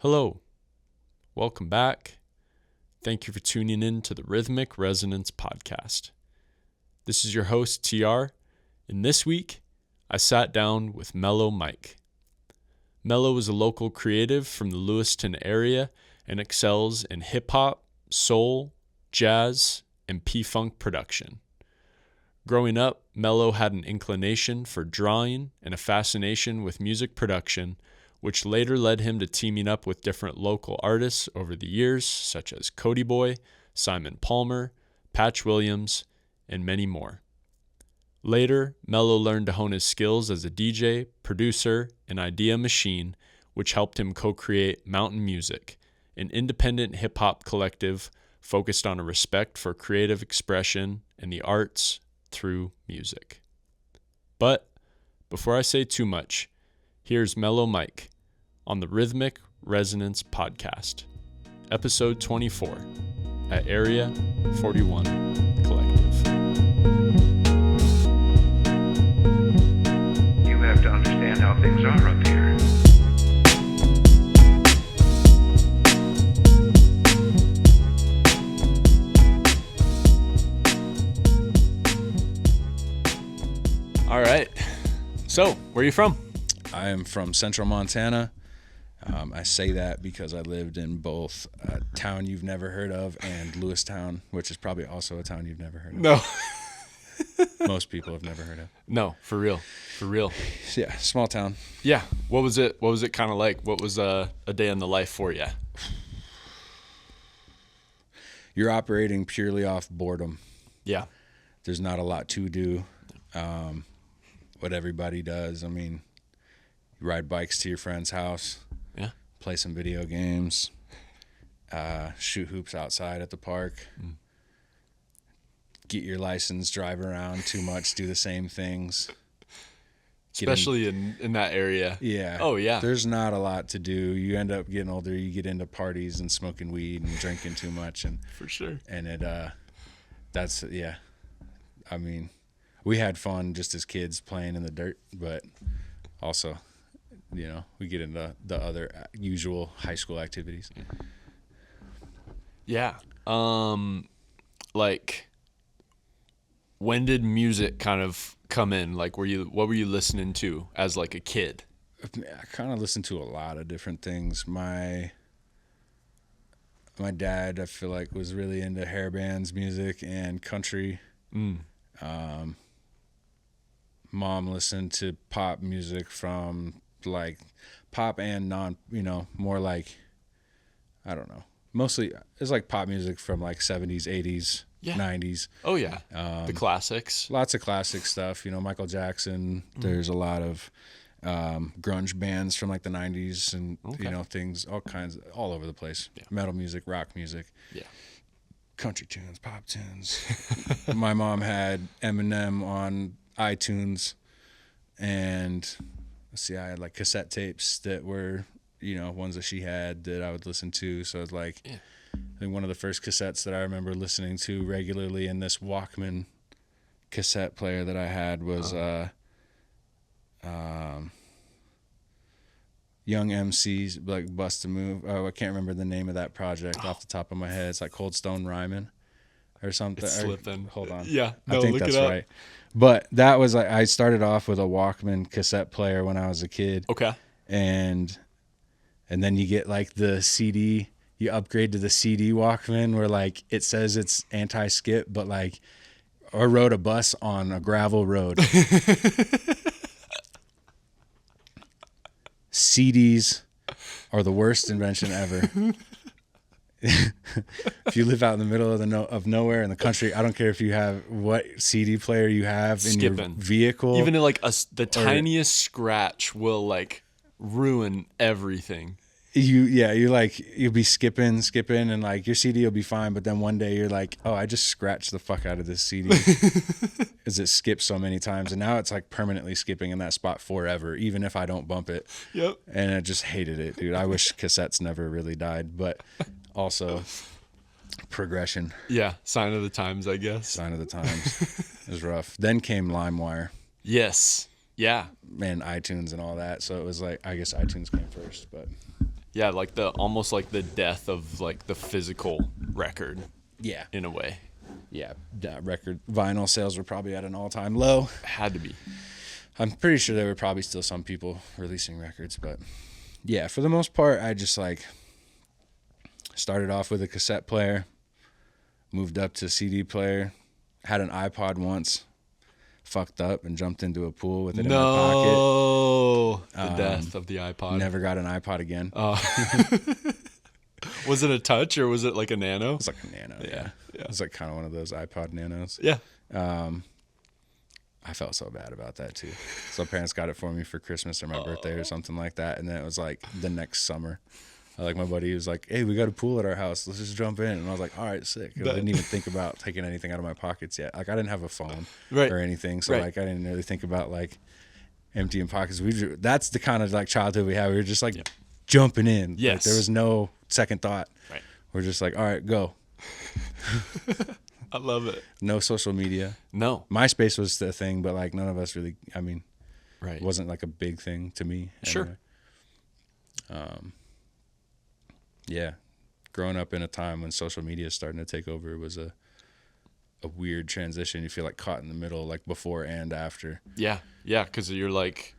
Hello, welcome back. Thank you for tuning in to the Rhythmic Resonance Podcast. This is your host, TR, and this week I sat down with Mellow Mike. Mellow is a local creative from the Lewistown area and excels in hip-hop, soul, jazz, and P-Funk production. Growing up, Mellow had an inclination for drawing and a fascination with music production, which later led him to teaming up with different local artists over the years, such as Cody Boy, Symon Palmer, Patch Willams, and many more. Later, Mellow learned to hone his skills as a DJ, producer, and idea machine, which helped him co-create Mountain Muzik, an independent hip-hop collective focused on a respect for creative expression and the arts through music. But before I say too much, here's Mellow Mike on the Rhythmic Resonance Podcast, Episode 24, at Area 41 Collective. You have to understand how things are up here. All right. So, where are you from? I am from central Montana. I say that because I lived in both a town you've never heard of and Lewistown, which is probably also a town you've never heard of. No. Most people have never heard of. No, for real. For real. Yeah, small town. Yeah. What was it kind of like? What was a day in the life for you? You're operating purely off boredom. Yeah. There's not a lot to do. What everybody does. I mean, you ride bikes to your friend's house. Yeah. Play some video games. Shoot hoops outside at the park. Get your license, drive around too much, do the same things. Especially in that area. Yeah. Oh, yeah. There's not a lot to do. You end up getting older, you get into parties and smoking weed and drinking too much. And For sure. And that's, yeah. I mean, we had fun just as kids playing in the dirt, but also, you know, we get into the other usual high school activities. Yeah. Like, when did music kind of come in? Like, what were you listening to as like a kid? I kind of listened to a lot of different things. My dad, I feel like, was really into hair bands music and country. Mom listened to pop music from like pop and non, more like, I don't know. Mostly it's like pop music from like 70s, 80s, Yeah. 90s. Oh, yeah. The classics. Lots of classic stuff, Michael Jackson. There's a lot of grunge bands from like the 90s and, things, all kinds, all over the place. Yeah. Metal music, rock music. Yeah. Country tunes, pop tunes. My mom had Eminem on iTunes, and let's see, I had like cassette tapes that were, ones that she had that I would listen to. So it's like, Yeah. I think one of the first cassettes that I remember listening to regularly in this Walkman cassette player that I had was Young MC's like Bust a Move. Oh, I can't remember the name of that project off the top of my head. It's like Cold Stone Rhymin' or something. It's slipping. Hold on. Yeah. I No, think look that's it up. right. But that was like, I started off with a Walkman cassette player when I was a kid. Okay. And then you get like the CD, you upgrade to the CD Walkman where like it says it's anti-skip, but like I rode a bus on a gravel road. CDs are the worst invention ever. If you live out in the middle of nowhere in the country, I don't care if you have what CD player you have in your vehicle. Even like the tiniest scratch will like ruin everything. You'll be skipping and like your CD will be fine, but then one day you're like, oh, I just scratched the fuck out of this CD because it skips so many times, and now it's like permanently skipping in that spot forever, even if I don't bump it. Yep. And I just hated it, dude. I wish cassettes never really died, but also progression. Yeah, sign of the times, I guess. Sign of the times. It was rough. Then came LimeWire. Yes. Yeah. And iTunes and all that. So it was like, I guess iTunes came first, but Yeah, like almost like the death of like the physical record Yeah. in a way. Yeah. Record vinyl sales were probably at an all-time low. Had to be. I'm pretty sure there were probably still some people releasing records, but yeah, for the most part, I just like started off with a cassette player, moved up to CD player, had an iPod once, fucked up and jumped into a pool with it in my pocket. No, the death of the iPod. Never got an iPod again. Was it a touch or was it like a nano? It was like a nano. Yeah. It was like kind of one of those iPod nanos. Yeah. I felt so bad about that too. So parents got it for me for Christmas or my birthday or something like that. And then it was like the next summer. Like my buddy was like, hey, we got a pool at our house. Let's just jump in. And I was like, all right, sick. I didn't even think about taking anything out of my pockets yet. Like I didn't have a phone or anything. So like I didn't really think about like emptying pockets. That's the kind of like childhood we had. We were just like jumping in. Yes. Like, there was no second thought. Right. We're just like, all right, go. I love it. No social media. No. MySpace was the thing, but like none of us really, Right. it wasn't like a big thing to me. Sure. Anyway. Yeah. Growing up in a time when social media is starting to take over was a weird transition. You feel like caught in the middle, like before and after. Yeah. Yeah. Cause you're like,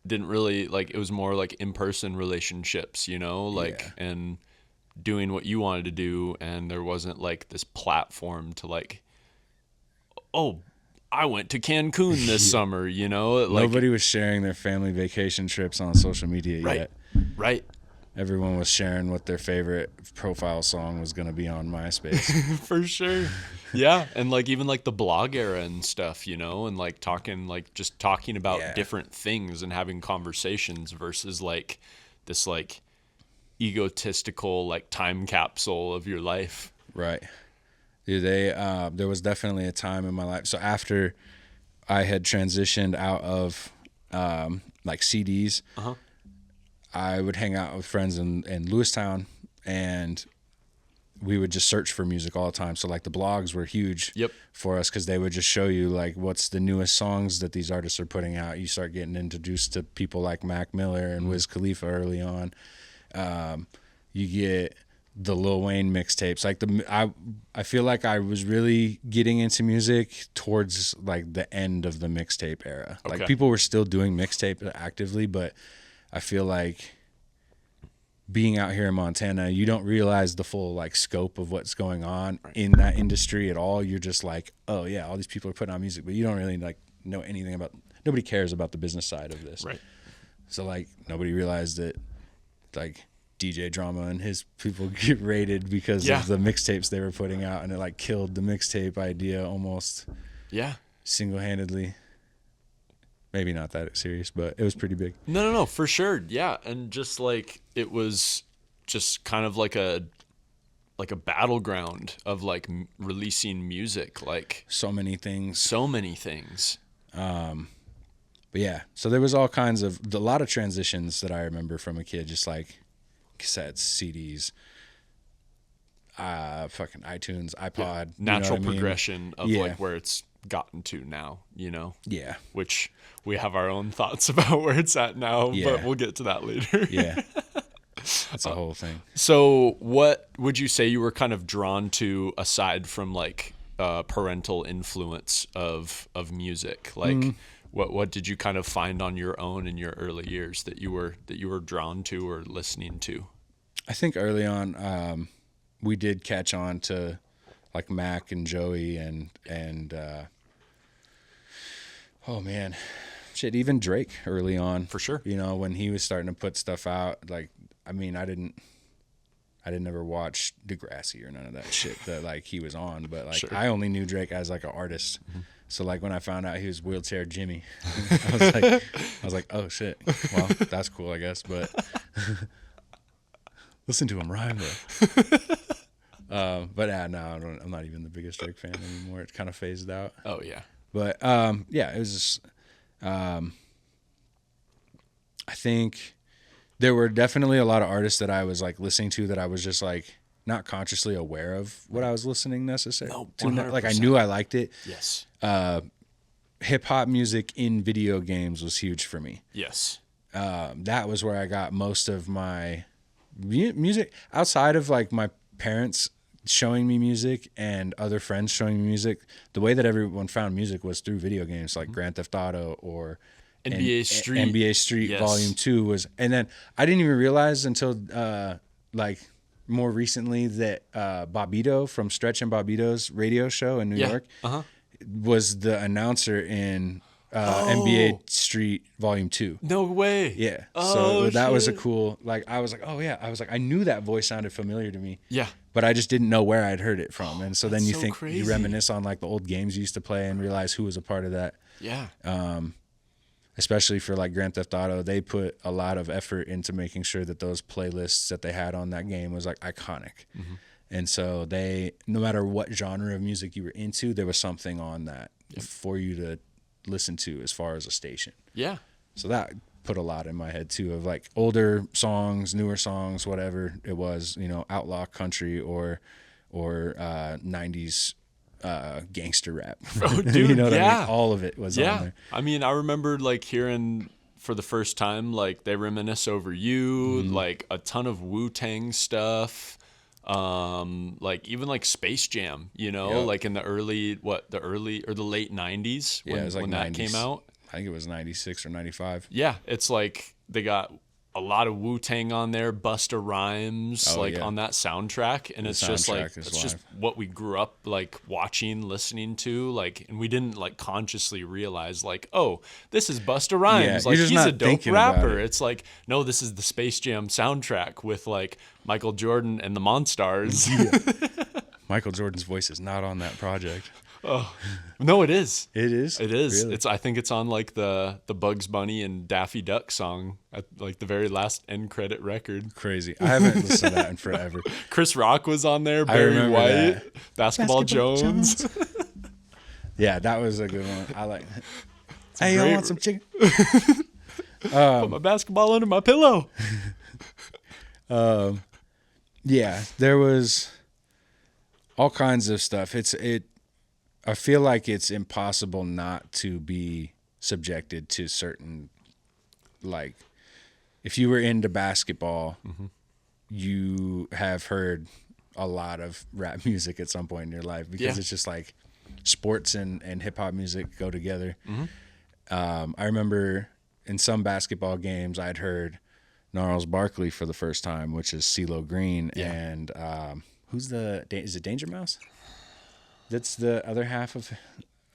didn't really like, it was more like in-person relationships, like, and doing what you wanted to do. And there wasn't like this platform to like, oh, I went to Cancun this summer, Like, nobody was sharing their family vacation trips on social media yet. Right. Everyone was sharing what their favorite profile song was going to be on MySpace. For sure. Yeah. And like even like the blog era and stuff, and like just talking about different things and having conversations versus like this like egotistical like time capsule of your life. Right. Dude, there was definitely a time in my life. So after I had transitioned out of like CDs, I would hang out with friends in Lewistown, and we would just search for music all the time. So like the blogs were huge for us because they would just show you like what's the newest songs that these artists are putting out. You start getting introduced to people like Mac Miller and Wiz Khalifa early on. You get the Lil Wayne mixtapes. Like I feel like I was really getting into music towards like the end of the mixtape era. Okay. Like people were still doing mixtape actively, but I feel like being out here in Montana, you don't realize the full like scope of what's going on in that industry at all. You're just like, oh yeah, all these people are putting out music, but you don't really like know anything about. Nobody cares about the business side of this. Right. So like nobody realized that like DJ Drama and his people get raided because of the mixtapes they were putting out, and it like killed the mixtape idea almost. Yeah. Single-handedly. Maybe not that serious, but it was pretty big. No, for sure. Yeah. And just like, it was just kind of like a battleground of like releasing music, like so many things. But yeah, so there was all kinds of, a lot of transitions that I remember from a kid, just like cassettes, CDs, fucking iTunes, iPod. Natural progression of like where it's gotten to now, Yeah. Which we have our own thoughts about where it's at now, but we'll get to that later. Yeah. That's a whole thing. So what would you say you were kind of drawn to aside from like parental influence of music? Like what did you kind of find on your own in your early years that you were drawn to or listening to? I think early on we did catch on to like Mac and Joey and oh man, shit, even Drake early on. For sure. When he was starting to put stuff out, like, I mean, I didn't ever watch Degrassi or none of that shit that like he was on, but like I only knew Drake as like an artist. So like when I found out he was Wheelchair Jimmy, I was like, oh shit, well that's cool I guess, but listen to him rhyme though. But no, I'm not even the biggest Drake fan anymore. It kind of phased out. Oh yeah. But yeah, it was just, I think there were definitely a lot of artists that I was like listening to that I was just like not consciously aware of what I was listening necessarily. No, 100%. Like I knew I liked it. Yes. Hip hop music in video games was huge for me. Yes. that was where I got most of my music outside of like my parents showing me music and other friends showing me music. The way that everyone found music was through video games like Grand Theft Auto or NBA Street yes. Volume 2 was, and then I didn't even realize until like more recently that Bobbito from Stretch and Bobbito's radio show in New York was the announcer in NBA Street Volume 2. No way. Yeah. So that was a cool, like, I was like, oh yeah. I was like, I knew that voice sounded familiar to me. Yeah. But I just didn't know where I'd heard it from. And so then you so think, crazy. you reminisce on like the old games you used to play and realize who was a part of that. Yeah. Especially for like Grand Theft Auto, they put a lot of effort into making sure that those playlists that they had on that game was like iconic. And so they, no matter what genre of music you were into, there was something on that for you to listen to as far as a station. Yeah. So that put a lot in my head too, of like older songs, newer songs, whatever it was, you know, outlaw country or 90s gangster rap. Oh, dude, you know what I mean? All of it was on there. I mean, I remember like hearing for the first time, like They Reminisce Over You, like a ton of Wu-Tang stuff. Like even like Space Jam, you know, like in the early or the late 90s when, it was like when 90s. that came out. I think it was 96 or 95. Yeah, it's like they got a lot of Wu-Tang on there, Busta Rhymes, on that soundtrack, and it's just like it's just what we grew up like watching, listening to, like, and we didn't like consciously realize like, oh, this is Busta Rhymes, like he's a dope rapper. It's like, no, this is the Space Jam soundtrack with like Michael Jordan and the Monstars. Michael Jordan's voice is not on that project. Oh no, it is. It is. It is. Really? I think it's on like the Bugs Bunny and Daffy Duck song at like the very last end credit record. Crazy. I haven't listened to that in forever. Chris Rock was on there. Barry White, Basketball Jones. Yeah, that was a good one. I like. Hey, I want some chicken. Put my basketball under my pillow. Yeah, there was all kinds of stuff. I feel like it's impossible not to be subjected to certain, like, if you were into basketball, you have heard a lot of rap music at some point in your life because it's just like sports and hip hop music go together. I remember in some basketball games I'd heard Gnarls Barkley for the first time, which is CeeLo Green, and is it Danger Mouse? That's the other half of.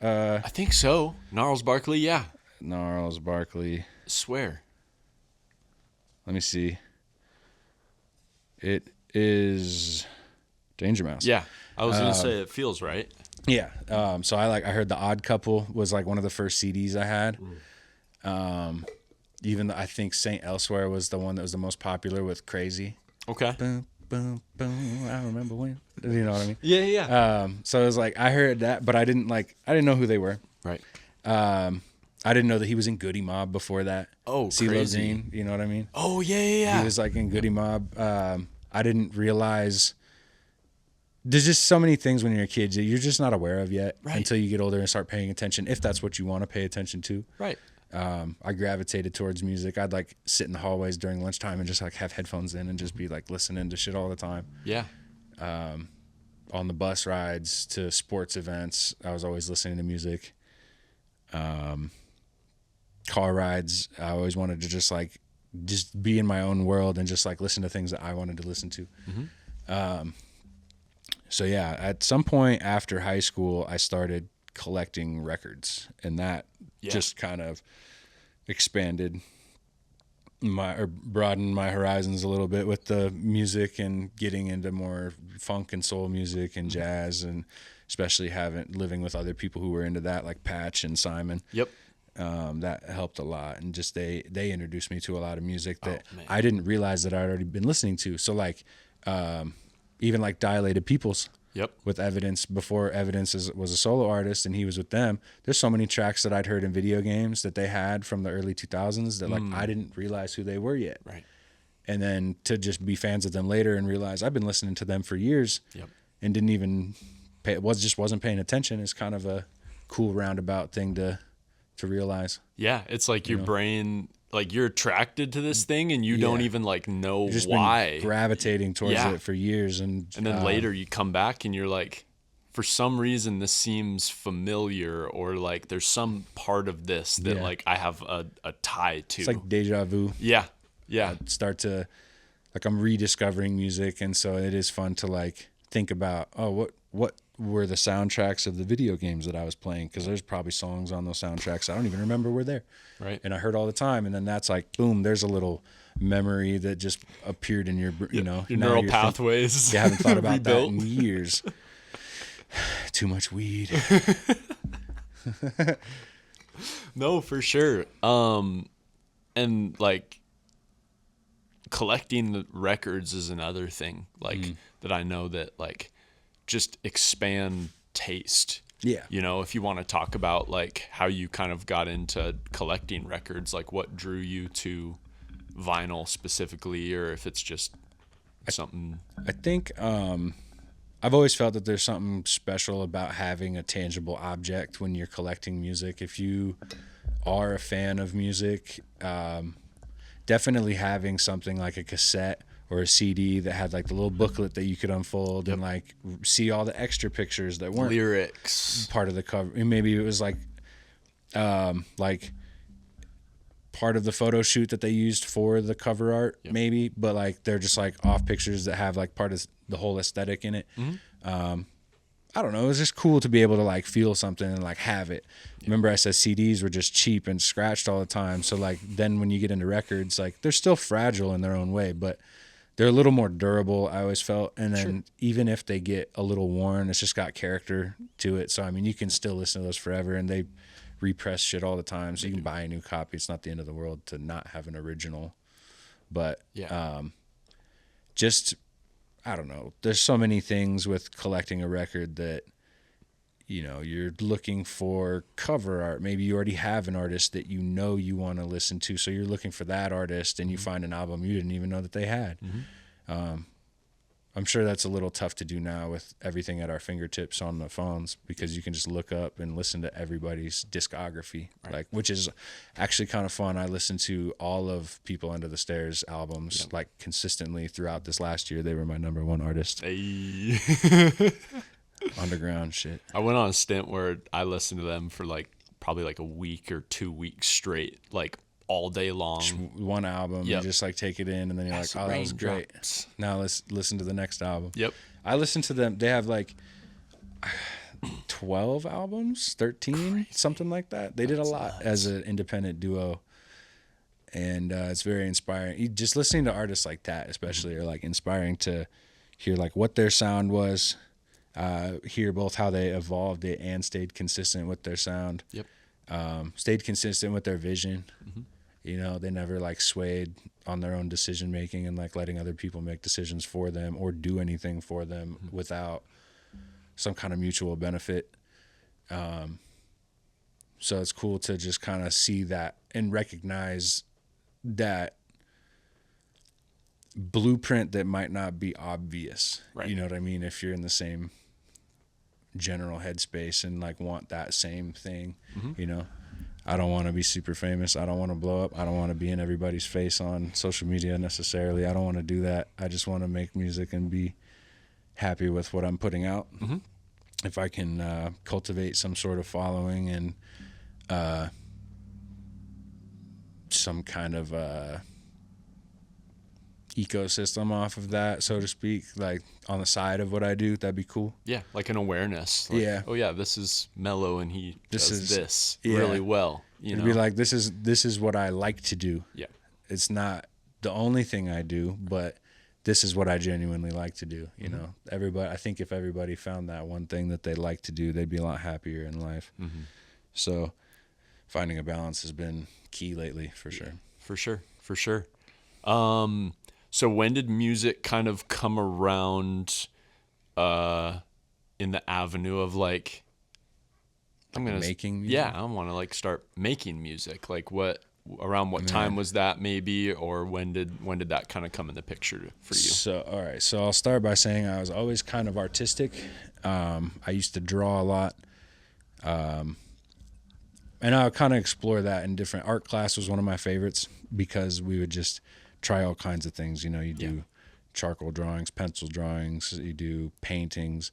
I think so. Gnarls Barkley, yeah. Gnarls Barkley. I swear. Let me see. It is Danger Mouse. Yeah, I was gonna say it feels right. Yeah. So I heard The Odd Couple was like one of the first CDs I had. Even though I think Saint Elsewhere was the one that was the most popular with Crazy. Okay. Boom, boom, boom. I remember when. You know what I mean? Yeah. So it was like I heard that, but I didn't know who they were. Right. I didn't know that he was in Goody Mob before that. Oh, CeeLo crazy. Green, you know what I mean? Oh yeah. He was like in Goody Mob. I didn't realize. There's just so many things when you're a kid that you're just not aware of yet until you get older and start paying attention, if that's what you want to pay attention to. Right. I gravitated towards music. I'd like sit in the hallways during lunchtime and just like have headphones in and just be like listening to shit all the time. Yeah. On the bus rides to sports events, I was always listening to music. Car rides, I always wanted to just be in my own world and just like listen to things that I wanted to listen to. So yeah, at some point after high school, I started collecting records, and that just kind of expanded broadened my horizons a little bit with the music and getting into more funk and soul music and jazz, and especially living with other people who were into that, like Patch and Symon. Yep. That helped a lot, and just they introduced me to a lot of music that I didn't realize that I'd already been listening to. So like even like Dilated Peoples. Yep. With Evidence, before Evidence was a solo artist and he was with them, there's so many tracks that I'd heard in video games that they had from the early 2000s that like I didn't realize who they were yet. Right. And then to just be fans of them later and realize I've been listening to them for years and didn't even wasn't paying attention is kind of a cool roundabout thing to realize. Yeah, it's like your brain like you're attracted to this thing and you don't even like know You've just why. been gravitating towards it for years, and then later you come back and you're like, for some reason this seems familiar, or like there's some part of this that like I have a tie to. It's like deja vu. Yeah. Start to, like, I'm rediscovering music, and so it is fun to like think about, what were the soundtracks of the video games that I was playing, because there's probably songs on those soundtracks I don't even remember were there. Right. And I heard all the time, and then that's like, boom, there's a little memory that just appeared in your, your neural pathways. You haven't thought about that in years. Too much weed. No, for sure. And like collecting the records is another thing, like that I know that like just expand taste. Yeah. If you want to talk about like how you kind of got into collecting records, like what drew you to vinyl specifically, or if it's just something. I think I've always felt that there's something special about having a tangible object when you're collecting music. If you are a fan of music, definitely having something like a cassette or a CD that had like the little booklet that you could unfold and like see all the extra pictures that weren't lyrics part of the cover. And maybe it was like part of the photo shoot that they used for the cover art, maybe, but like they're just like off pictures that have like part of the whole aesthetic in it. I don't know. It was just cool to be able to like feel something and like have it. Remember I said CDs were just cheap and scratched all the time. So like then when you get into records, like they're still fragile in their own way, but they're a little more durable, I always felt. And then even if they get a little worn, it's just got character to it. So I mean, you can still listen to those forever, and they repress shit all the time. So you can buy a new copy. It's not the end of the world to not have an original. But just, I don't know. There's so many things with collecting a record that, you're looking for cover art. Maybe you already have an artist that you want to listen to, so you're looking for that artist, and you find an album you didn't even know that they had. I'm sure that's a little tough to do now with everything at our fingertips on the phones, because you can just look up and listen to everybody's discography, like, which is actually kind of fun. I listened to all of People Under the Stairs albums like consistently throughout this last year. They were my number one artist. Hey. Underground shit. I went on a stint where I listened to them for like probably like a week or 2 weeks straight, like all day long. Just one album. You just like take it in, and then you're like, oh, that was great. Now let's listen to the next album. Yep. I listened to them. They have like 12 albums, 13, something like that. They did a lot as an independent duo, and it's very inspiring. Just listening to artists like that, especially, are like inspiring to hear like what their sound was, hear both how they evolved it and stayed consistent with their sound. Yep. Stayed consistent with their vision. They never like swayed on their own decision making and like letting other people make decisions for them or do anything for them without some kind of mutual benefit. So it's cool to just kind of see that and recognize that blueprint that might not be obvious. Right. You know what I mean? If you're in the same general headspace and like want that same thing, I don't want to be super famous. I don't want to blow up. I don't want to be in everybody's face on social media necessarily. I don't want to do that. I just want to make music and be happy with what I'm putting out. If I can cultivate some sort of following and some kind of ecosystem off of that, so to speak, like on the side of what I do, that'd be cool. Yeah, like an awareness. Like, oh yeah, this is Mellow, and he does this really well. It'd be like, this is what I like to do. Yeah, it's not the only thing I do, but this is what I genuinely like to do. Everybody. I think if everybody found that one thing that they like to do, they'd be a lot happier in life. So finding a balance has been key lately, for sure. For sure. So when did music kind of come around in the avenue of like, I'm gonna making music? Yeah, I want to like start making music. Like around what time was that maybe, or when did that kind of come in the picture for you? So all right, so I'll start by saying I was always kind of artistic. I used to draw a lot. And I would kind of explore that in different. Art class was one of my favorites because we would just try all kinds of things. You know, you do charcoal drawings, pencil drawings, you do paintings,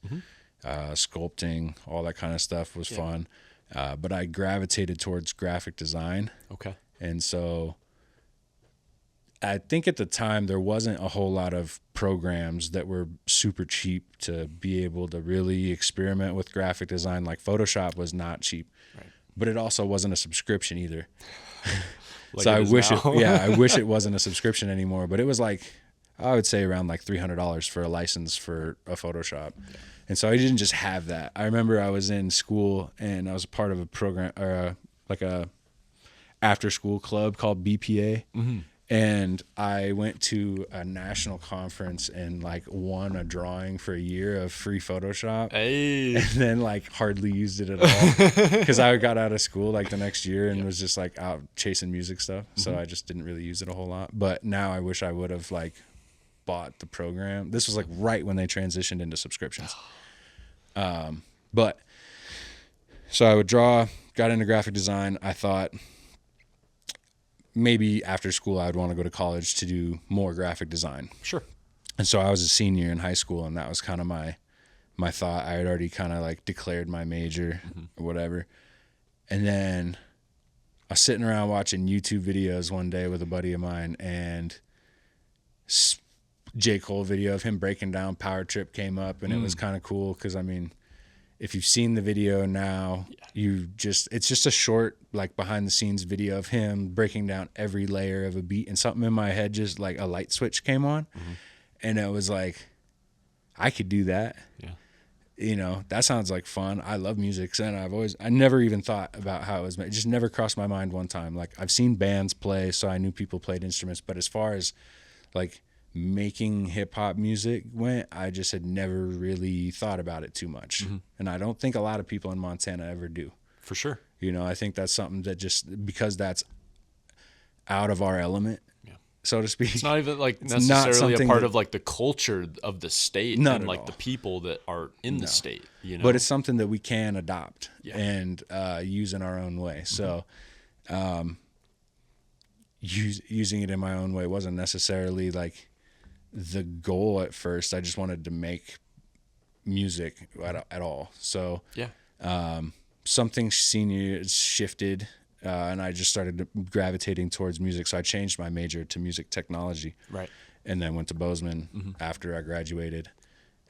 sculpting, all that kind of stuff was fun. But I gravitated towards graphic design. Okay. And so I think at the time there wasn't a whole lot of programs that were super cheap to be able to really experiment with graphic design. Like Photoshop was not cheap, but it also wasn't a subscription either. Like so I wish now. I wish it wasn't a subscription anymore, but it was like, I would say around like $300 for a license for a Photoshop. And so I didn't just have that. I remember I was in school and I was a part of a program or like a after school club called BPA. And I went to a national conference and like won a drawing for a year of free Photoshop. Hey. And then like hardly used it at all because I got out of school like the next year and was just like out chasing music stuff. So I just didn't really use it a whole lot. But now I wish I would have like bought the program. This was like right when they transitioned into subscriptions. But so I would draw, got into graphic design. I thought maybe after school I'd want to go to college to do more graphic design. Sure. And so I was a senior in high school, and that was kind of my thought. I had already kind of like declared my major or whatever. And then I was sitting around watching YouTube videos one day with a buddy of mine, and J. Cole video of him breaking down Power Trip came up, and it was kind of cool because, I mean, if you've seen the video now, it's just a short, like behind the scenes video of him breaking down every layer of a beat, and something in my head, just like a light switch came on. And it was like, I could do that. Yeah. You know, that sounds like fun. I love music. And I never even thought about how it was made. It just never crossed my mind one time. Like I've seen bands play, so I knew people played instruments, but as far as like making hip hop music went, I just had never really thought about it too much. And I don't think a lot of people in Montana ever do. For sure. You know, I think that's something that just because that's out of our element, so to speak. It's not even like necessarily a part of like the culture of the state and like the people that are in the state, you know. But it's something that we can adopt and use in our own way. So using it in my own way wasn't necessarily like the goal at first. I just wanted to make music at all. So something senior shifted, and I just started gravitating towards music. So I changed my major to music technology, right, and then went to Bozeman after I graduated,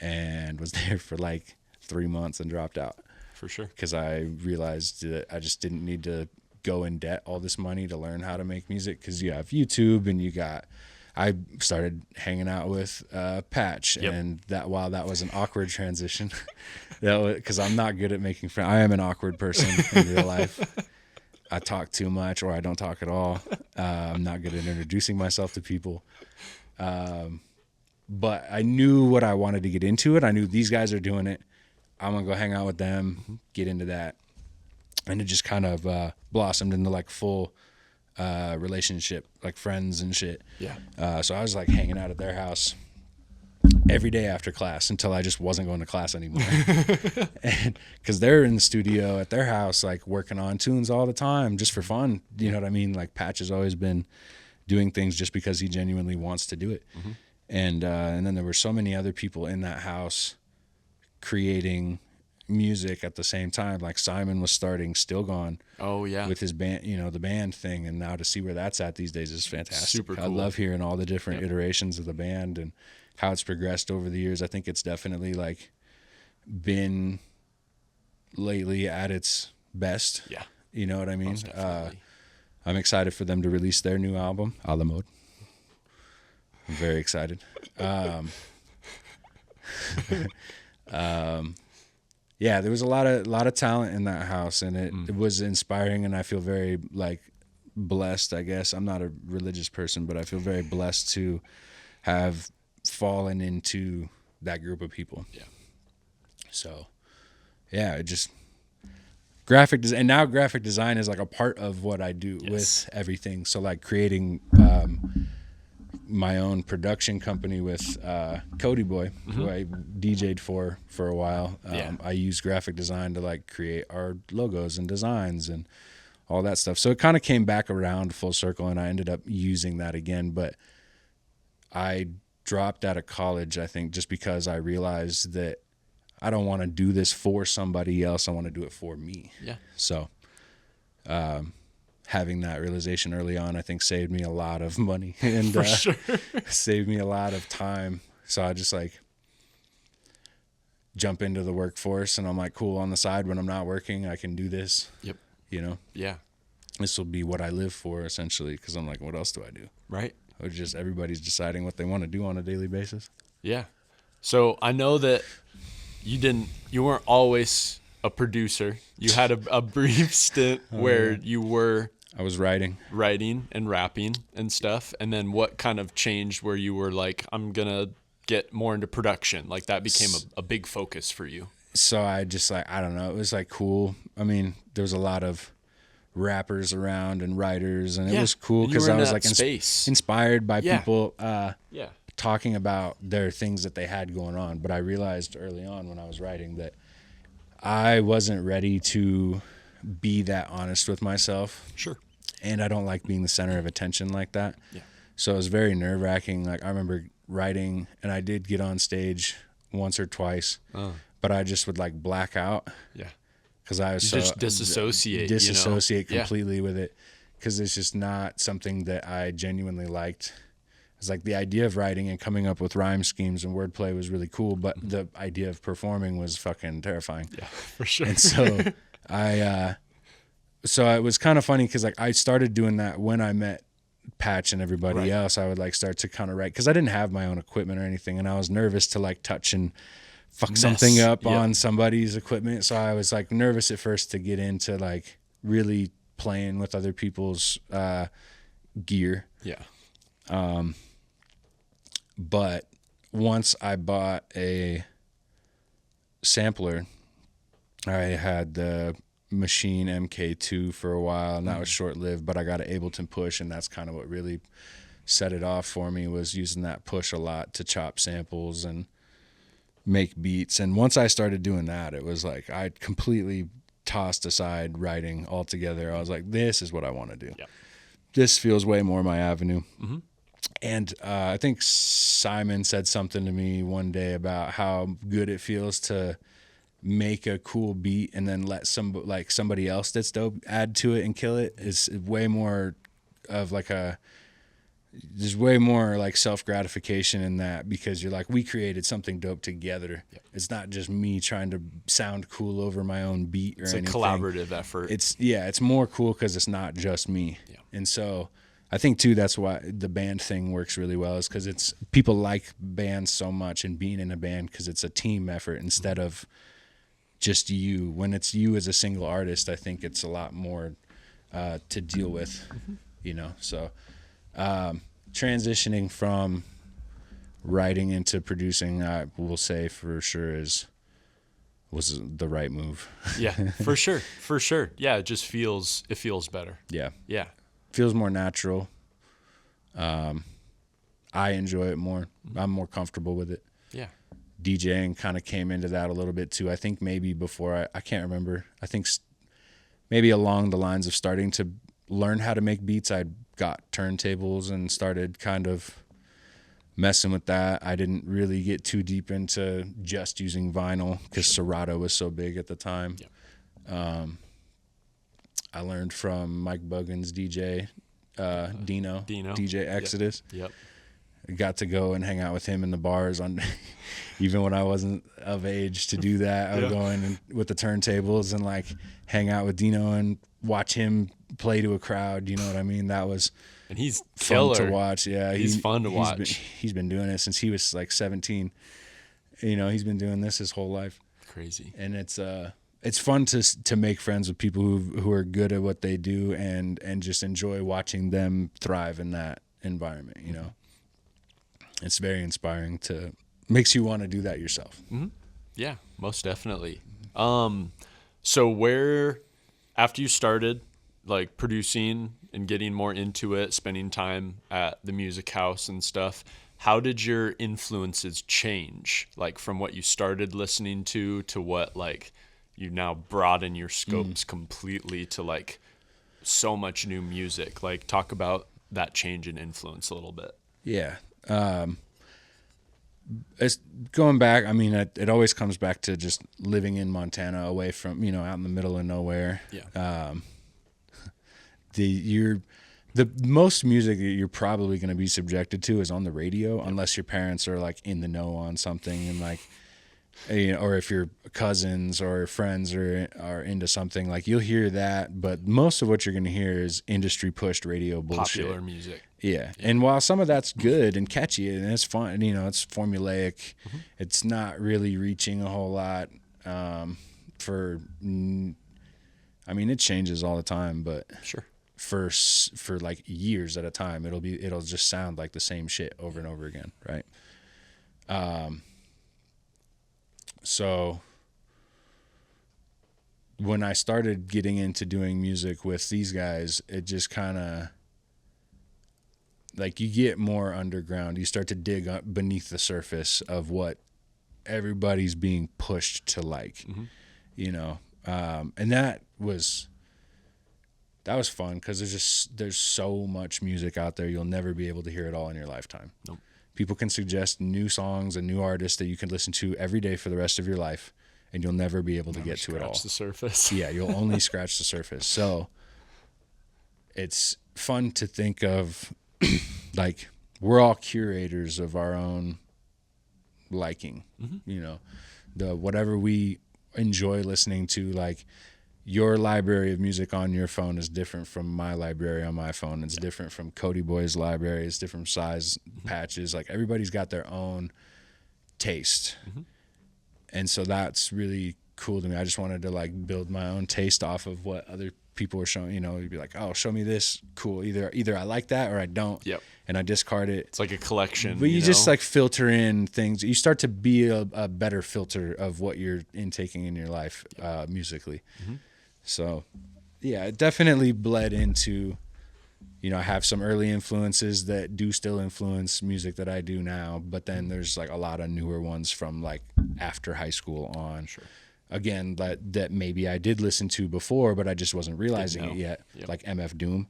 and was there for like 3 months and dropped out. For sure, because I realized that I just didn't need to go in debt all this money to learn how to make music. Because you have YouTube and I started hanging out with Patch, and while that was an awkward transition, because I'm not good at making friends. I am an awkward person in real life. I talk too much, or I don't talk at all. I'm not good at introducing myself to people. But I knew what I wanted to get into it. I knew these guys are doing it. I'm gonna go hang out with them, get into that, and it just kind of blossomed into like full relationship, like friends and shit. So I was like hanging out at their house every day after class until I just wasn't going to class anymore. And because they're in the studio at their house, like working on tunes all the time just for fun. You know what I mean? Like Patch has always been doing things just because he genuinely wants to do it. And then there were so many other people in that house creating music at the same time. Like Symon was starting Still Gone. Oh yeah, with his band, you know, the band thing, and now to see where that's at these days is fantastic. Super cool. I love hearing all the different iterations of the band and how it's progressed over the years. I think it's definitely like been lately at its best. Yeah, you know what I mean. I'm excited for them to release their new album, A La Mode. I'm very excited. Yeah, there was a lot of talent in that house, and it was inspiring, and I feel very like blessed, I guess. I'm not a religious person, but I feel very blessed to have fallen into that group of people. Yeah. So, yeah, it just graphic design, and now graphic design is like a part of what I do with everything. So like creating my own production company with Cody Boy, who I DJ'd for a while. I use graphic design to like create our logos and designs and all that stuff. So it kind of came back around full circle, and I ended up using that again. But I dropped out of college, I think, just because I realized that I don't want to do this for somebody else. I want to do it for me. Yeah. So having that realization early on, I think, saved me a lot of money and For sure. saved me a lot of time. So I just like jump into the workforce, and I'm like, cool, on the side when I'm not working, I can do this. Yep. You know? Yeah. This will be what I live for, essentially, because I'm like, what else do I do? Right. Or just everybody's deciding what they want to do on a daily basis. Yeah. So I know that you weren't always a producer. You had a brief stint where you were I was writing and rapping and stuff. And then what kind of changed where you were like, I'm going to get more into production? Like that became a big focus for you. So I just like, I don't know. It was like cool. I mean, there was a lot of rappers around and writers, and it was cool because I was like inspired by people talking about their things that they had going on. But I realized early on when I was writing that I wasn't ready to be that honest with myself. Sure. And I don't like being the center of attention like that. Yeah. So it was very nerve-wracking. Like I remember writing, and I did get on stage once or twice, but I just would like black out. Yeah. Because I was just disassociate completely with it, because it's just not something that I genuinely liked. It's like the idea of writing and coming up with rhyme schemes and wordplay was really cool, but the idea of performing was fucking terrifying. Yeah, for sure. And so so it was kind of funny because like I started doing that when I met Patch and everybody else. I would like start to kind of write because I didn't have my own equipment or anything, and I was nervous to like touch and fuck something up on somebody's equipment. So I was like nervous at first to get into like really playing with other people's gear. Yeah. But once I bought a sampler, I had the Machine MK2 for a while, and that was short-lived, but I got an Ableton Push, and that's kind of what really set it off for me, was using that push a lot to chop samples and make beats. And once I started doing that, it was like I completely tossed aside writing altogether. I was like, this is what I want to do. Yep. This feels way more my avenue. Mm-hmm. And I think Symon said something to me one day about how good it feels to make a cool beat and then let somebody else that's dope add to it and kill it. Is way more of like there's way more like self-gratification in that, because you're like, we created something dope together. Yep. It's not just me trying to sound cool over my own beat or anything. It's a collaborative effort. It's more cool because it's not just me. Yeah. And so I think too, that's why the band thing works really well, is because it's people like bands so much and being in a band, because it's a team effort instead of just you. When it's you as a single artist, I think it's a lot more to deal with, you know. So transitioning from writing into producing, I will say for sure was the right move. Yeah, for sure. Yeah, it just feels better. Yeah. Feels more natural. I enjoy it more. I'm more comfortable with it. Yeah. DJing kind of came into that a little bit too. I think maybe before I can't remember. I think maybe along the lines of starting to learn how to make beats, I got turntables and started kind of messing with that. I didn't really get too deep into just using vinyl because Serato was so big at the time. Yep. I learned from Mike Buggin's DJ, Dino, DJ Exodus. Yep. I got to go and hang out with him in the bars on, even when I wasn't of age to do that. I would go in with the turntables and like hang out with Dino and watch him play to a crowd. You know what I mean? That was and he's fun killer. to watch. Yeah, he's fun to watch. He's been doing it since he was like 17. You know, he's been doing this his whole life. Crazy. And it's fun to make friends with people who are good at what they do and just enjoy watching them thrive in that environment. You know, it's very inspiring. Makes you want to do that yourself. Mm-hmm. Yeah, most definitely. So where, after you started like producing and getting more into it, spending time at the music house and stuff, how did your influences change? Like from what you started listening to what like you now broaden your scopes completely to like so much new music. Like, talk about that change in influence a little bit. Yeah. It's going back. I mean, it always comes back to just living in Montana, away from, out in the middle of nowhere. Yeah. The most music that you're probably going to be subjected to is on the radio, unless your parents are like in the know on something, and like, or if your cousins or friends are into something, like you'll hear that. But most of what you're going to hear is industry pushed radio bullshit. Popular music. Yeah. And while some of that's good and catchy and it's fun, it's formulaic, it's not really reaching a whole lot. It changes all the time, but Sure. For like years at a time, it'll just sound like the same shit over and over again, right? So when I started getting into doing music with these guys, it just kind of, like, you get more underground. You start to dig up beneath the surface of what everybody's being pushed to like, and that was fun, because there's so much music out there. You'll never be able to hear it all in your lifetime. Nope. People can suggest new songs and new artists that you can listen to every day for the rest of your life, and you'll never be able to get to it all. Scratch the surface. Yeah, you'll only scratch the surface. So it's fun to think of, like, we're all curators of our own liking. The whatever we enjoy listening to, like, your library of music on your phone is different from my library on my phone. It's different from Cody Boy's library. It's different size patches. Like, everybody's got their own taste. And so that's really cool to me. I just wanted to, like, build my own taste off of what other people were showing. You'd be like, oh, show me this. Cool. Either I like that or I don't. Yep. And I discard it. It's like a collection. But you just, like, filter in things. You start to be a better filter of what you're intaking in your life musically. So, yeah, it definitely bled into, I have some early influences that do still influence music that I do now, but then there's, like, a lot of newer ones from, like, after high school on. Sure. Again, that maybe I did listen to before, but I just wasn't realizing it yet. Yep. Like MF Doom.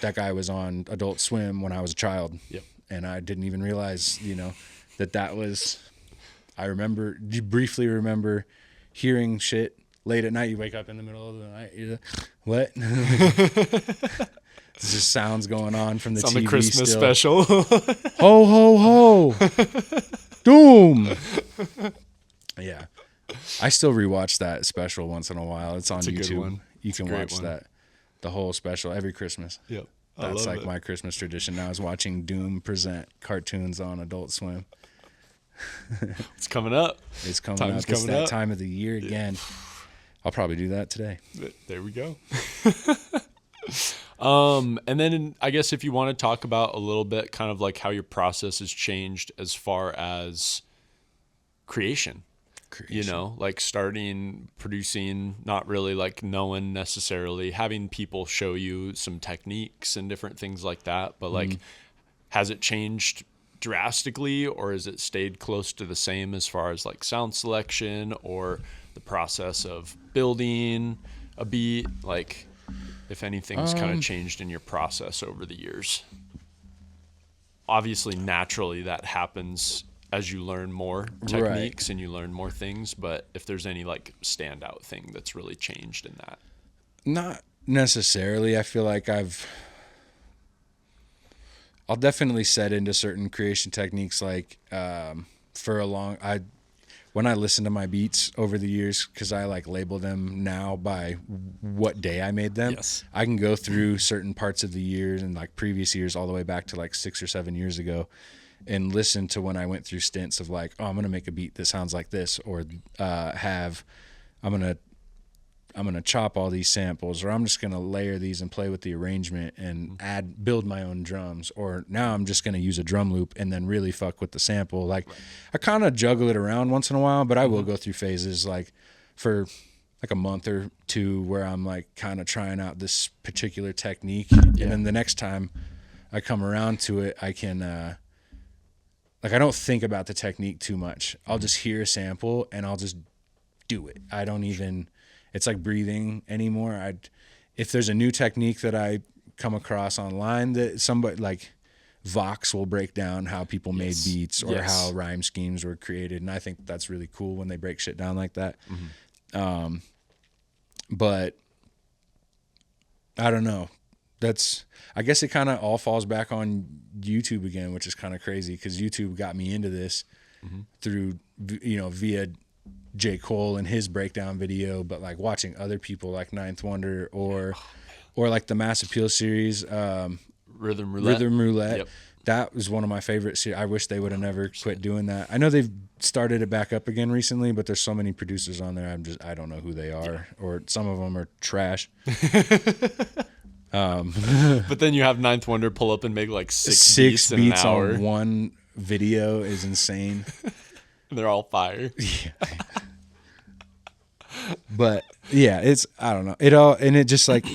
That That guy was on Adult Swim when I was a child. Yep. And I didn't even realize, that was, briefly remember hearing shit late at night. You wake up in the middle of the night. You're like, what? There's just sounds going on from the it's TV. on the Christmas still. special. Ho, ho, ho. Doom. Yeah. I still rewatch that special once in a while. It's on It's a YouTube. good one. You can watch one. that. The whole special every Christmas. Yep. That's like my Christmas tradition now, is watching Doom present cartoons on Adult Swim. It's coming up. It's coming Time's up. It's coming that up. time of the year again. I'll probably do that today. There we go. And then I guess if you want to talk about a little bit kind of like how your process has changed as far as creation. Like starting producing, not really like knowing necessarily, having people show you some techniques and different things like that. But like, has it changed drastically, or has it stayed close to the same as far as like sound selection or the process of building a beat? Like, if anything's kind of changed in your process over the years. Obviously, naturally that happens as you learn more techniques and you learn more things, but if there's any like standout thing that's really changed in that. Not necessarily. I feel like I'll definitely set into certain creation techniques, like when I listen to my beats over the years, because I like label them now by what day I made them. Yes. I can go through certain parts of the years and like previous years all the way back to like 6 or 7 years ago, and listen to when I went through stints of like, oh, I'm going to make a beat that sounds like this, or I'm going to chop all these samples, or I'm just going to layer these and play with the arrangement and build my own drums, or now I'm just going to use a drum loop and then really fuck with the sample. Like, I kind of juggle it around once in a while, but I will go through phases like for like a month or two where I'm like kind of trying out this particular technique. And then the next time I come around to it, I can, like, I don't think about the technique too much. I'll just hear a sample and I'll just do it. I don't even, it's like breathing anymore. if there's a new technique that I come across online that somebody like Vox will break down how people made beats or how rhyme schemes were created. And I think that's really cool when they break shit down like that. But I don't know. I guess it kind of all falls back on YouTube again, which is kind of crazy because YouTube got me into this through, via J. Cole and his breakdown video, but like watching other people like Ninth Wonder or like the Mass Appeal series, Rhythm Roulette. Yep. That was one of my favorite series. I wish they would have never quit doing that. I know they've started it back up again recently, but there's so many producers on there. I don't know who they are, or some of them are trash. But then you have Ninth Wonder pull up and make like six beats in an hour. On one video is insane. And they're all fire. Yeah. But yeah, I don't know. It just like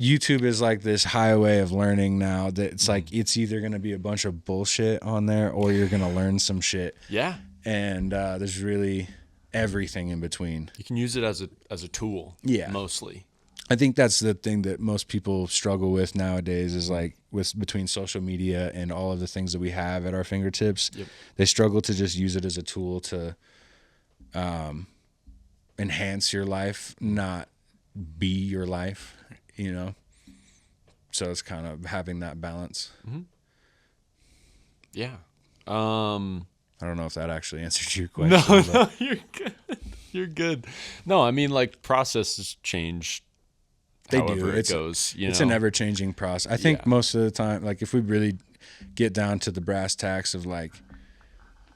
YouTube is like this highway of learning now that it's like it's either going to be a bunch of bullshit on there or you're going to learn some shit. Yeah. And there's really everything in between. You can use it as a tool. Yeah. Mostly. I think that's the thing that most people struggle with nowadays is like between social media and all of the things that we have at our fingertips. Yep. They struggle to just use it as a tool to enhance your life, not be your life. So it's kind of having that balance. Yeah. I don't know if that actually answered your question. No, you're good. You're good. No, I mean, like, processes change. They however do. It goes. It's an ever-changing process. I think most of the time, like, if we really get down to the brass tacks of like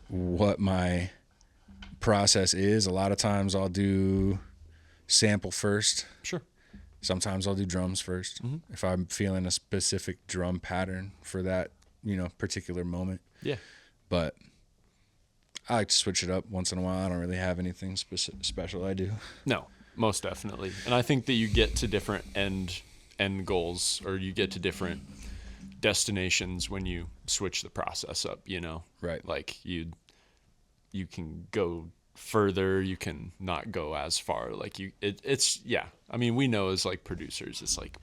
what my process is, a lot of times I'll do sample first. Sure. Sometimes I'll do drums first if I'm feeling a specific drum pattern for that, particular moment. Yeah. But I like to switch it up once in a while. I don't really have anything special I do. No, most definitely. And I think that you get to different end goals, or you get to different destinations when you switch the process up, Right. Like you can go further, you can not go as far. Like I mean, we know as like producers, it's like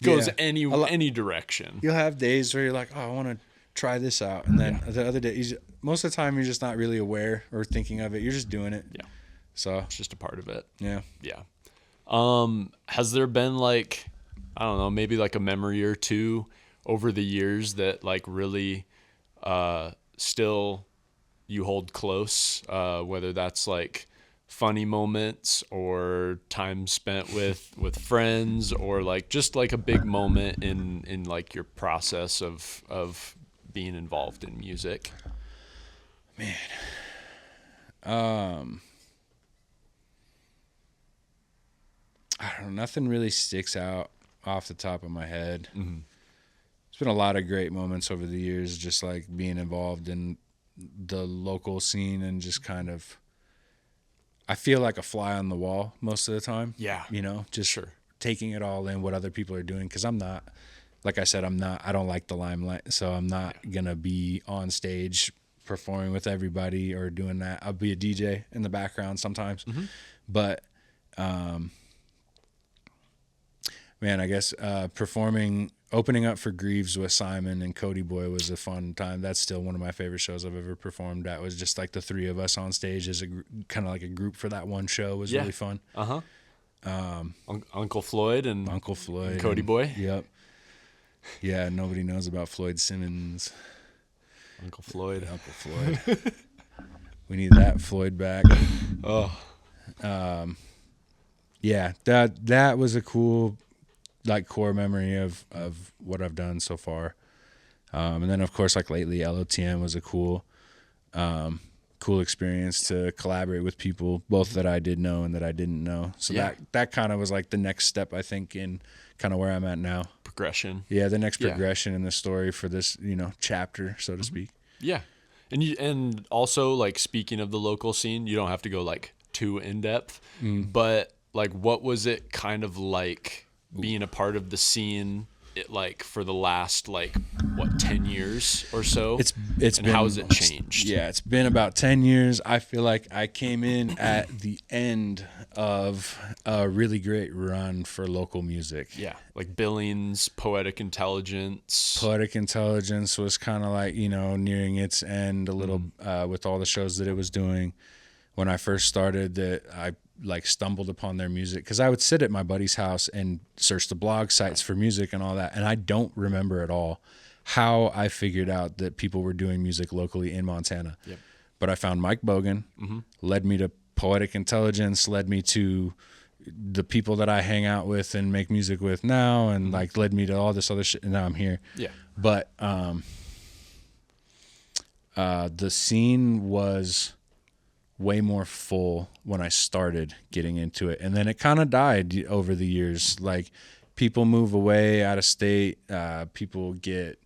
goes any direction. You'll have days where you're like, oh, I want to try this out, and then the other day, most of the time, you're just not really aware or thinking of it. You're just doing it. Yeah. So it's just a part of it. Yeah. Yeah. Has there been like, I don't know, maybe like a memory or two over the years that like really still you hold close, whether that's like funny moments or time spent with friends, or like just like a big moment in like your process of being involved in music? Man. I don't know. Nothing really sticks out off the top of my head. There's been a lot of great moments over the years, just like being involved in the local scene and just kind of, I feel like a fly on the wall most of the time. Yeah. Just taking it all in, what other people are doing. Cause I'm not, like I said, I don't like the limelight. So I'm not going to be on stage performing with everybody or doing that. I'll be a DJ in the background sometimes, but, man, I guess opening up for Greaves with Symon and Cody Boy was a fun time. That's still one of my favorite shows I've ever performed. That was just like the three of us on stage as kind of like a group for that one show. It was really fun. Uncle Floyd and Cody Boy. Yep. Yeah, nobody knows about Floyd Simmons. Uncle Floyd. We need that Floyd back. Yeah, that was a cool, like, core memory of what I've done so far. And then of course, like lately, LOTM was a cool experience to collaborate with people, both that I did know and that I didn't know. So that kind of was like the next step, I think, in kind of where I'm at now. Progression. Yeah, the next progression in the story for this, chapter, so to speak. Yeah. And also, like, speaking of the local scene, you don't have to go like too in depth, but like, what was it kind of like being a part of the scene it like for the last like what 10 years or so? It's and been, how has it changed? Yeah, it's been about 10 years. I feel like I came in at the end of a really great run for local music. Yeah, like Billings, Poetic Intelligence. Poetic Intelligence was kind of like, nearing its end a little with all the shows that it was doing. When I first started, that I like stumbled upon their music because I would sit at my buddy's house and search the blog sites for music and all that, and I don't remember at all how I figured out that people were doing music locally in Montana. Yep. But I found Mike Bogan, led me to Poetic Intelligence, led me to the people that I hang out with and make music with now, and like led me to all this other shit, and now I'm here. Yeah. But the scene was way more full when I started getting into it, and then it kind of died over the years. Like people move away out of state, people get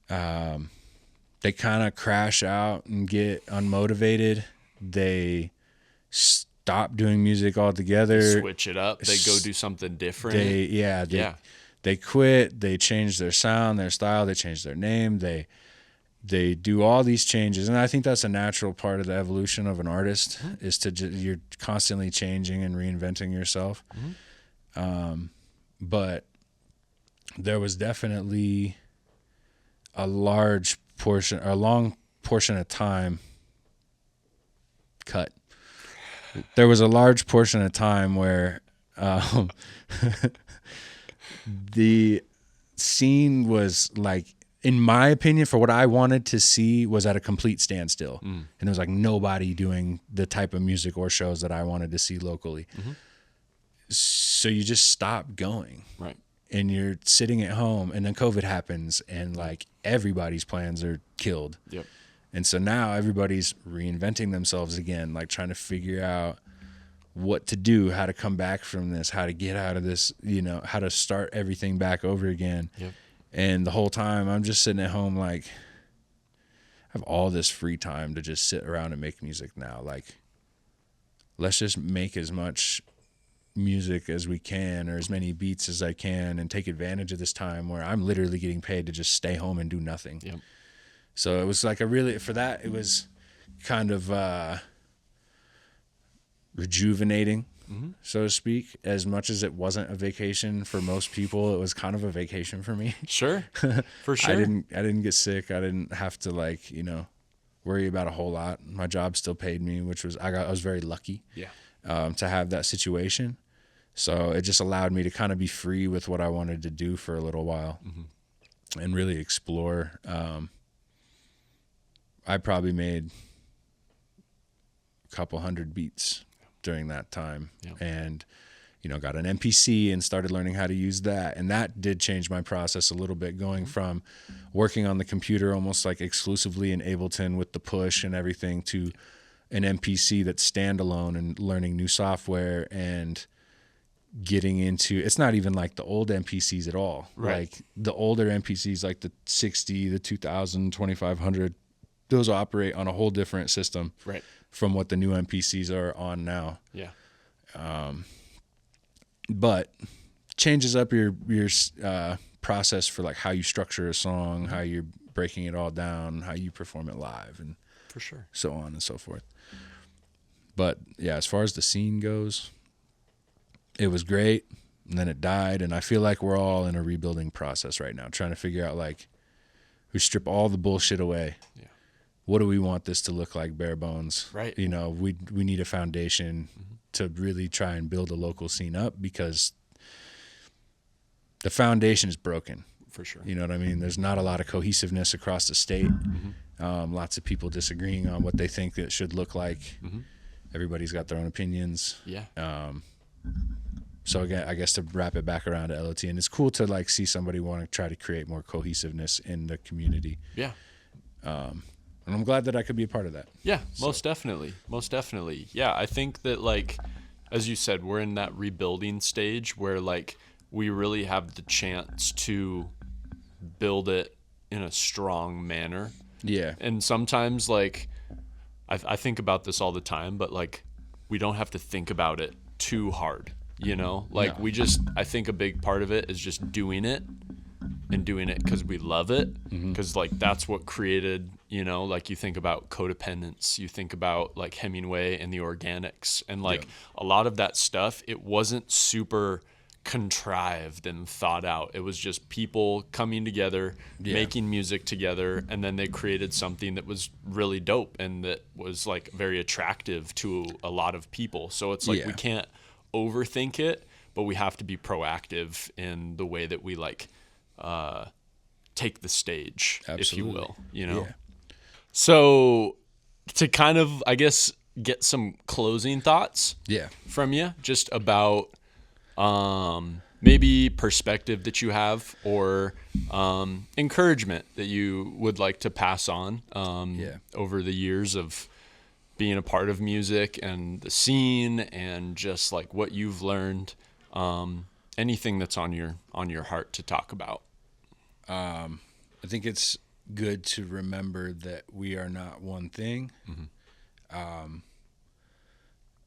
they kind of crash out and get unmotivated. They stop doing music altogether, Switch it up. They go do something different. They quit, they change their sound, their style, they change their name, they do all these changes, and I think that's a natural part of the evolution of an artist, is to you're constantly changing and reinventing yourself. But there was definitely a long portion of time cut. There was a large portion of time where the scene was like, in my opinion, for what I wanted to see, was at a complete standstill. And there was like nobody doing the type of music or shows that I wanted to see locally. So you just stop going. Right. And you're sitting at home, and then COVID happens, and like everybody's plans are killed. Yep. And so now everybody's reinventing themselves again, like trying to figure out what to do, how to come back from this, how to get out of this, how to start everything back over again. Yep. And the whole time I'm just sitting at home, like, I have all this free time to just sit around and make music now. Like, let's just make as much music as we can, or as many beats as I can, and take advantage of this time where I'm literally getting paid to just stay home and do nothing. Yep. So it was like it was kind of rejuvenating, so to speak. As much as it wasn't a vacation for most people, it was kind of a vacation for me. Sure. For sure. I didn't get sick. I didn't have to worry about a whole lot. My job still paid me, which was, I was very lucky. Yeah. To have that situation. So it just allowed me to kind of be free with what I wanted to do for a little while, and really explore. I probably made a couple hundred beats during that time, and got an MPC and started learning how to use that, and that did change my process a little bit, going from working on the computer almost like exclusively in Ableton with the push and everything, to an MPC that's standalone, and learning new software and getting into, it's not even like the old MPCs at all. Right. Like the older MPCs, like the 60, the 2000, 2500, those operate on a whole different system, right, from what the new MPCs are on now. Yeah. But changes up your process for like how you structure a song, how you're breaking it all down, how you perform it live, and For sure. so on and so forth. But yeah, as far as the scene goes, it was great, and then it died, and I feel like we're all in a rebuilding process right now, trying to figure out, like, we strip all the bullshit away. Yeah. What do we want this to look like, bare bones? Right. We need a foundation to really try and build a local scene up, because the foundation is broken. For sure. You know what I mean? There's not a lot of cohesiveness across the state. Lots of people disagreeing on what they think it should look like. Everybody's got their own opinions. Yeah. So again, I guess to wrap it back around to LOT, and it's cool to like see somebody want to try to create more cohesiveness in the community. Yeah. And I'm glad that I could be a part of that. Yeah, most definitely. Most definitely. Yeah, I think that, like, as you said, we're in that rebuilding stage where, like, we really have the chance to build it in a strong manner. Yeah. And sometimes, like, I think about this all the time, but, like, we don't have to think about it too hard. you know, like No. I think a big part of it is just doing it and doing it because we love it, because like that's what created, you know, like you think about Codependence, you think about like Hemingway and the Organics, and like a lot of that stuff, it wasn't super contrived and thought out. It was just people coming together, making music together, and then they created something that was really dope and that was like very attractive to a lot of people. So it's like we can't overthink it, but we have to be proactive in the way that we like take the stage, if you will, you know? Yeah. So to kind of, I guess, get some closing thoughts from you just about maybe perspective that you have, or encouragement that you would like to pass on over the years of being a part of music and the scene, and just like what you've learned, anything that's on your heart to talk about. I think it's good to remember that we are not one thing.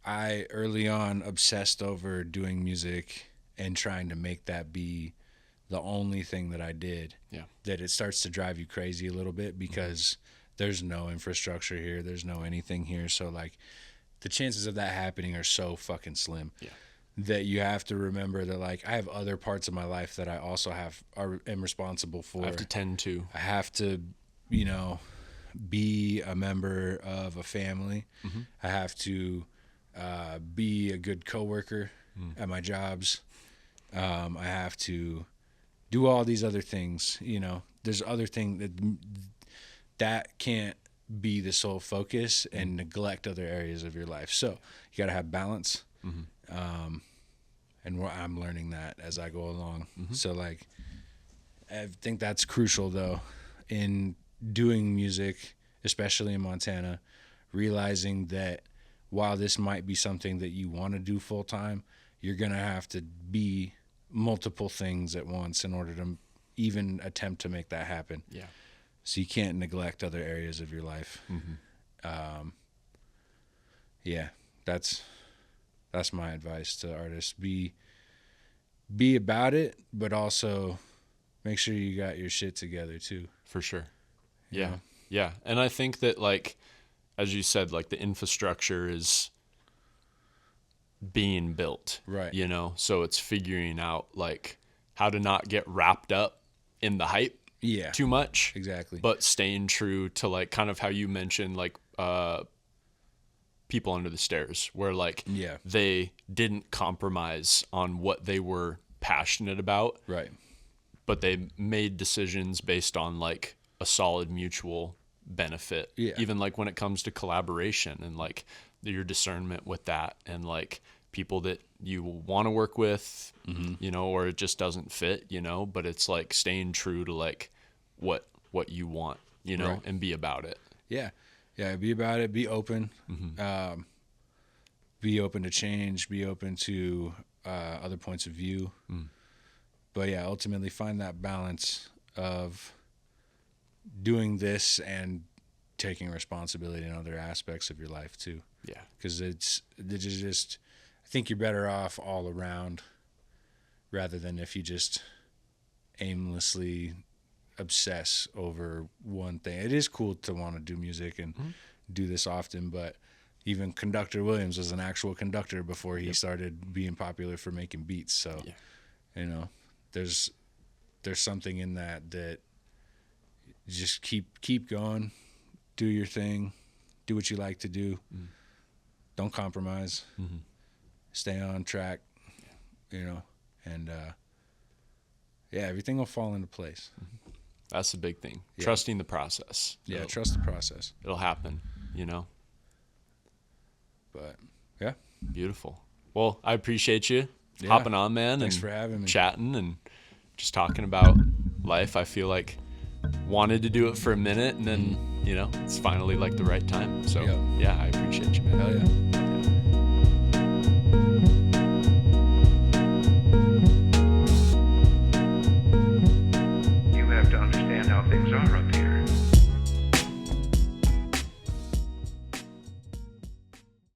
I early on obsessed over doing music and trying to make that be the only thing that I did. That it starts to drive you crazy a little bit, because there's no infrastructure here, there's no anything here, so like the chances of that happening are so fucking slim. That you have to remember that like I have other parts of my life that I also am responsible for. I have to tend to. I have to, you know, be a member of a family. I have to be a good coworker at my jobs. I have to do all these other things. You know, there's other things that can't be the sole focus and neglect other areas of your life. So you got to have balance. And I'm learning that as I go along. So like, I think that's crucial though in doing music, especially in Montana, realizing that while this might be something that you want to do full time, you're going to have to be multiple things at once in order to even attempt to make that happen. So you can't neglect other areas of your life. That's my advice to artists. Be about it, but also make sure you got your shit together too. For sure. You know? Yeah. And I think that, like, as you said, like the infrastructure is being built. Right. You know, so it's figuring out like how to not get wrapped up in the hype too much. Exactly. But staying true to like kind of how you mentioned, like, People Under the Stairs, where like they didn't compromise on what they were passionate about, right? But they made decisions based on like a solid mutual benefit. Even like when it comes to collaboration and like your discernment with that, and like people that you want to work with, you know, or it just doesn't fit, you know, but it's like staying true to like what you want, you know, and be about it. Yeah, be about it. Be open. Be open to change. Be open to other points of view. But yeah, ultimately find that balance of doing this and taking responsibility in other aspects of your life too. Yeah, because it's just, I think you're better off all around rather than if you just aimlessly obsess over one thing. It is cool to want to do music and do this often, but even Conductor Willams was an actual conductor before he started being popular for making beats. So, you know, there's something in that just keep going, do your thing, do what you like to do. Don't compromise, stay on track, you know, and everything will fall into place. That's the big thing. Trusting the process. Yeah, trust the process. It'll happen, you know? But, yeah. Beautiful. Well, I appreciate you hopping on, man. Thanks for having me. Chatting and just talking about life. I feel like wanted to do it for a minute, and then, you know, it's finally like the right time. So, yeah, I appreciate you, man. Hell yeah.